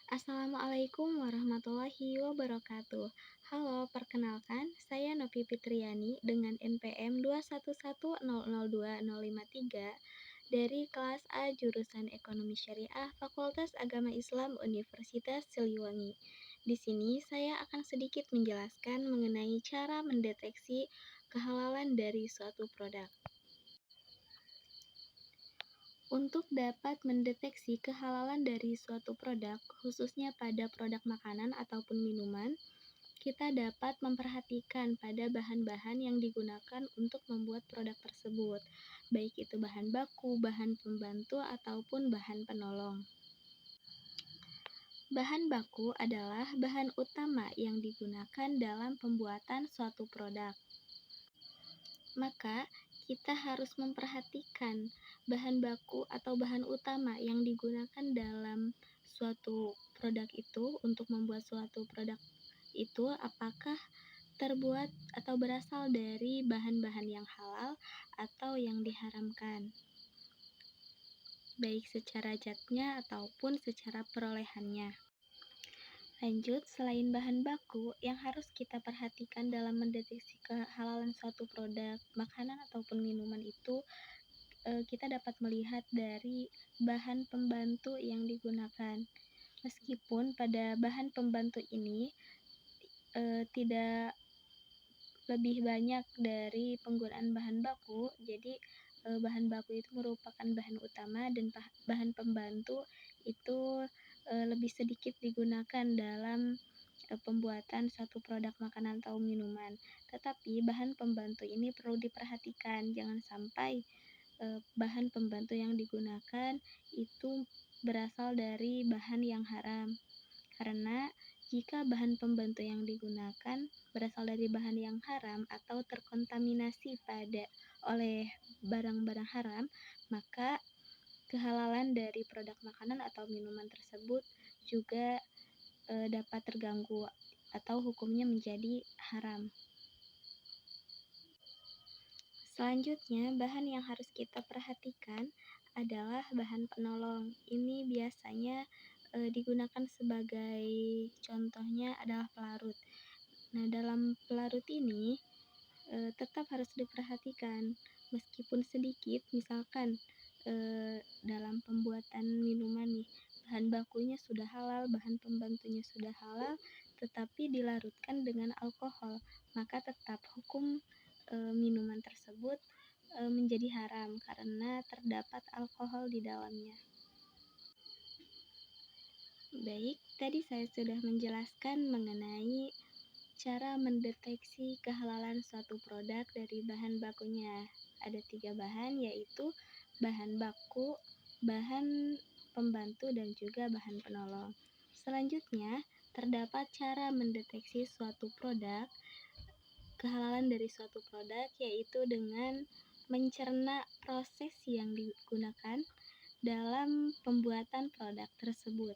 Assalamualaikum warahmatullahi wabarakatuh. Halo, perkenalkan, saya Novi Fitriani dengan NPM 211002053 dari kelas A jurusan Ekonomi Syariah Fakultas Agama Islam Universitas Siliwangi. Di sini saya akan sedikit menjelaskan mengenai cara mendeteksi kehalalan dari suatu produk. Untuk dapat mendeteksi kehalalan dari suatu produk, khususnya pada produk makanan ataupun minuman, kita dapat memperhatikan pada bahan-bahan yang digunakan untuk membuat produk tersebut, baik itu bahan baku, bahan pembantu, ataupun bahan penolong. Bahan baku adalah bahan utama yang digunakan dalam pembuatan suatu produk. Maka, kita harus memperhatikan bahan baku atau bahan utama yang digunakan dalam suatu produk itu untuk membuat suatu produk itu apakah terbuat atau berasal dari bahan-bahan yang halal atau yang diharamkan, baik secara zatnya ataupun secara perolehannya. Lanjut, selain bahan baku, yang harus kita perhatikan dalam mendeteksi kehalalan suatu produk makanan ataupun minuman itu, kita dapat melihat dari bahan pembantu yang digunakan. Meskipun pada bahan pembantu ini tidak lebih banyak dari penggunaan bahan baku, jadi bahan baku itu merupakan bahan utama dan bahan pembantu itu lebih sedikit digunakan dalam pembuatan suatu produk makanan atau minuman. Tetapi bahan pembantu ini perlu diperhatikan, jangan sampai bahan pembantu yang digunakan itu berasal dari bahan yang haram. Karena jika bahan pembantu yang digunakan berasal dari bahan yang haram atau terkontaminasi oleh barang-barang haram, maka kehalalan dari produk makanan atau minuman tersebut juga dapat terganggu atau hukumnya menjadi haram. Selanjutnya, bahan yang harus kita perhatikan adalah bahan penolong. Ini biasanya digunakan sebagai contohnya adalah pelarut. Nah, dalam pelarut ini tetap harus diperhatikan meskipun sedikit, misalkan dalam pembuatan minuman nih, bahan bakunya sudah halal, bahan pembantunya sudah halal, tetapi dilarutkan dengan alkohol, maka tetap hukum minuman tersebut menjadi haram karena terdapat alkohol di dalamnya. Baik, tadi saya sudah menjelaskan mengenai cara mendeteksi kehalalan suatu produk dari bahan bakunya. Ada 3 bahan, yaitu bahan baku, bahan pembantu, dan juga bahan penolong. Selanjutnya, terdapat cara mendeteksi suatu produk, kehalalan dari suatu produk, yaitu dengan mencerna proses yang digunakan dalam pembuatan produk tersebut.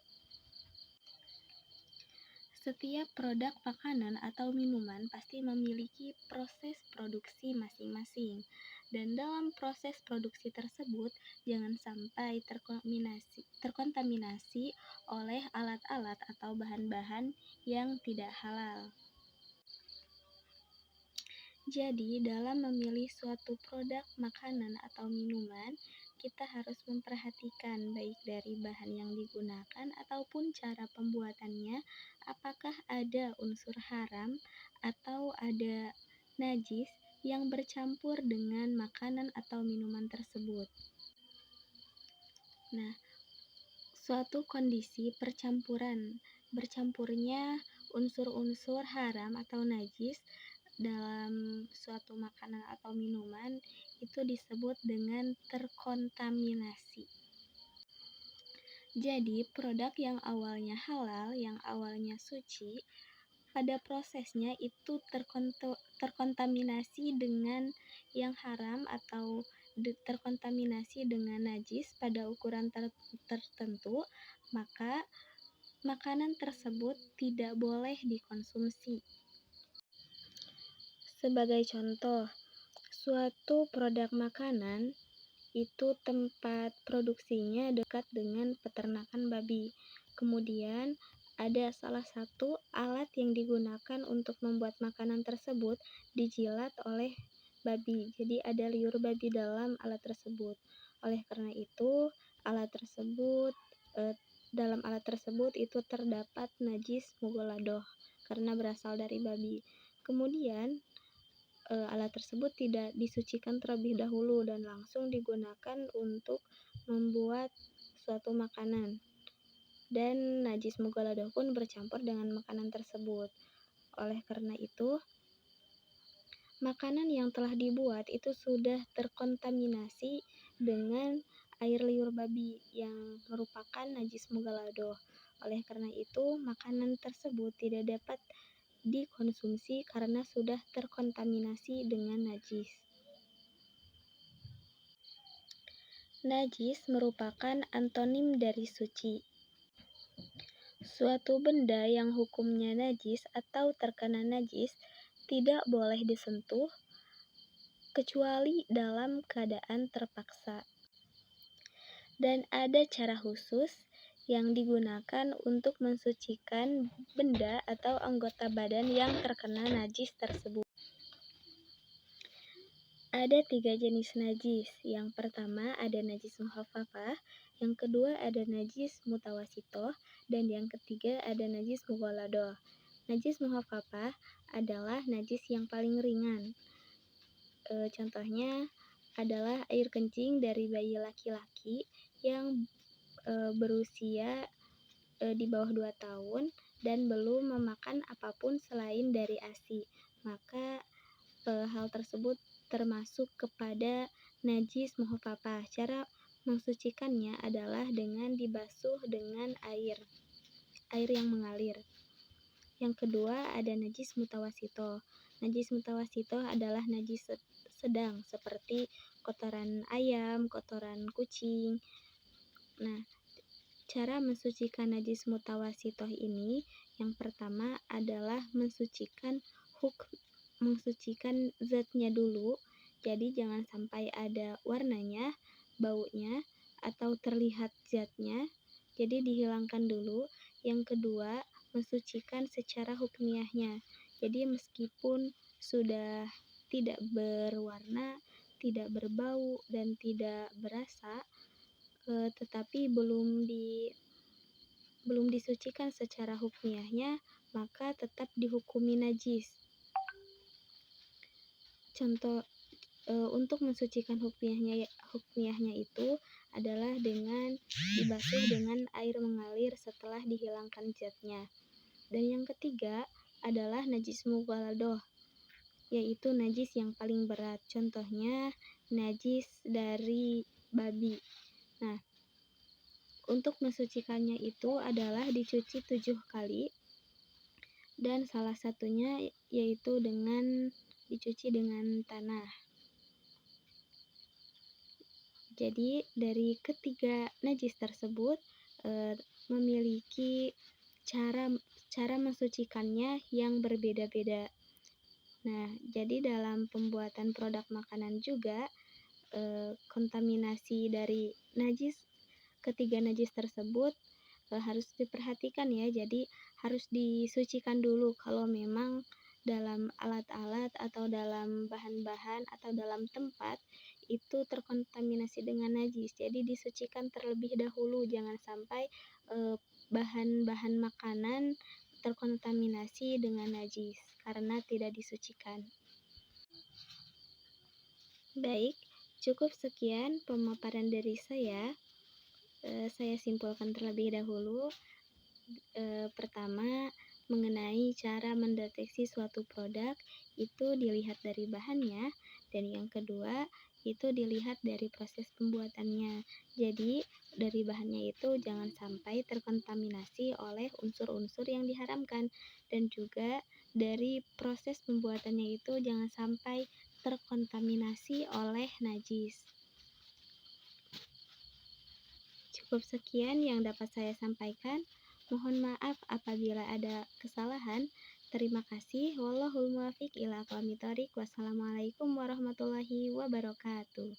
Setiap produk makanan atau minuman pasti memiliki proses produksi masing-masing, dan dalam proses produksi tersebut jangan sampai terkontaminasi oleh alat-alat atau bahan-bahan yang tidak halal. Jadi, dalam memilih suatu produk makanan atau minuman, kita harus memperhatikan baik dari bahan yang digunakan ataupun cara pembuatannya, apakah ada unsur haram atau ada najis yang bercampur dengan makanan atau minuman tersebut. Nah, suatu kondisi bercampurnya unsur-unsur haram atau najis dalam suatu makanan atau minuman itu disebut dengan terkontaminasi. Jadi, produk yang awalnya halal, yang awalnya suci, pada prosesnya itu terkontaminasi dengan yang haram atau terkontaminasi dengan najis pada ukuran tertentu, maka makanan tersebut tidak boleh dikonsumsi. Sebagai contoh, suatu produk makanan itu tempat produksinya dekat dengan peternakan babi. Kemudian ada salah satu alat yang digunakan untuk membuat makanan tersebut dijilat oleh babi. Jadi ada liur babi dalam alat tersebut. Oleh karena itu, dalam alat tersebut itu terdapat najis mughaladhoh karena berasal dari babi. Kemudian alat tersebut tidak disucikan terlebih dahulu dan langsung digunakan untuk membuat suatu makanan. Dan najis mughaladhoh pun bercampur dengan makanan tersebut. Oleh karena itu, makanan yang telah dibuat itu sudah terkontaminasi dengan air liur babi yang merupakan najis mughaladhoh. Oleh karena itu, makanan tersebut tidak dapat dikonsumsi karena sudah terkontaminasi dengan najis. Najis merupakan antonim dari suci. Suatu benda yang hukumnya najis atau terkena najis tidak boleh disentuh kecuali dalam keadaan terpaksa. Dan ada cara khusus yang digunakan untuk mensucikan benda atau anggota badan yang terkena najis tersebut. Ada 3 jenis najis. Yang pertama ada najis mukhafafah, yang kedua ada najis mutawasitoh, dan yang ketiga ada najis mughaladhoh. Najis mukhafafah adalah najis yang paling ringan. Contohnya adalah air kencing dari bayi laki-laki yang berusia di bawah 2 tahun dan belum memakan apapun selain dari ASI. Maka hal tersebut termasuk kepada najis mukhafafah. Cara mensucikannya adalah dengan dibasuh dengan air yang mengalir. Yang kedua ada najis mutawasitoh. Najis mutawasitoh adalah najis sedang seperti kotoran ayam, kotoran kucing. Nah, cara mensucikan najis mutawasitoh ini yang pertama adalah mensucikan zatnya dulu. Jadi jangan sampai ada warnanya, baunya, atau terlihat zatnya. Jadi dihilangkan dulu. Yang kedua, mensucikan secara hukmiyahnya. Jadi meskipun sudah tidak berwarna, tidak berbau, dan tidak berasa, tetapi belum disucikan secara hukmiyahnya, maka tetap dihukumi najis. Contoh untuk mensucikan hukmiyahnya itu adalah dengan dibasuh dengan air mengalir setelah dihilangkan zatnya. Dan yang ketiga adalah najis mughaladhoh, yaitu najis yang paling berat. Contohnya najis dari babi. Nah, untuk mensucikannya itu adalah dicuci 7 kali, dan salah satunya yaitu dengan dicuci dengan tanah. Jadi dari ketiga najis tersebut memiliki cara mensucikannya yang berbeda-beda. Nah, jadi dalam pembuatan produk makanan juga kontaminasi dari ketiga najis tersebut harus diperhatikan ya. Jadi harus disucikan dulu kalau memang dalam alat-alat atau dalam bahan-bahan atau dalam tempat itu terkontaminasi dengan najis. Jadi disucikan terlebih dahulu, jangan sampai bahan-bahan makanan terkontaminasi dengan najis karena tidak disucikan. Baik, cukup sekian pemaparan dari saya. Saya simpulkan terlebih dahulu. Pertama, mengenai cara mendeteksi suatu produk itu dilihat dari bahannya, dan yang kedua itu dilihat dari proses pembuatannya. Jadi dari bahannya itu jangan sampai terkontaminasi oleh unsur-unsur yang diharamkan, dan juga dari proses pembuatannya itu jangan sampai terkontaminasi oleh najis. Cukup sekian yang dapat saya sampaikan. Mohon maaf apabila ada kesalahan. Terima kasih. Wallahul muwaffiq ila aqwamit thoriq. Wassalamualaikum warahmatullahi wabarakatuh.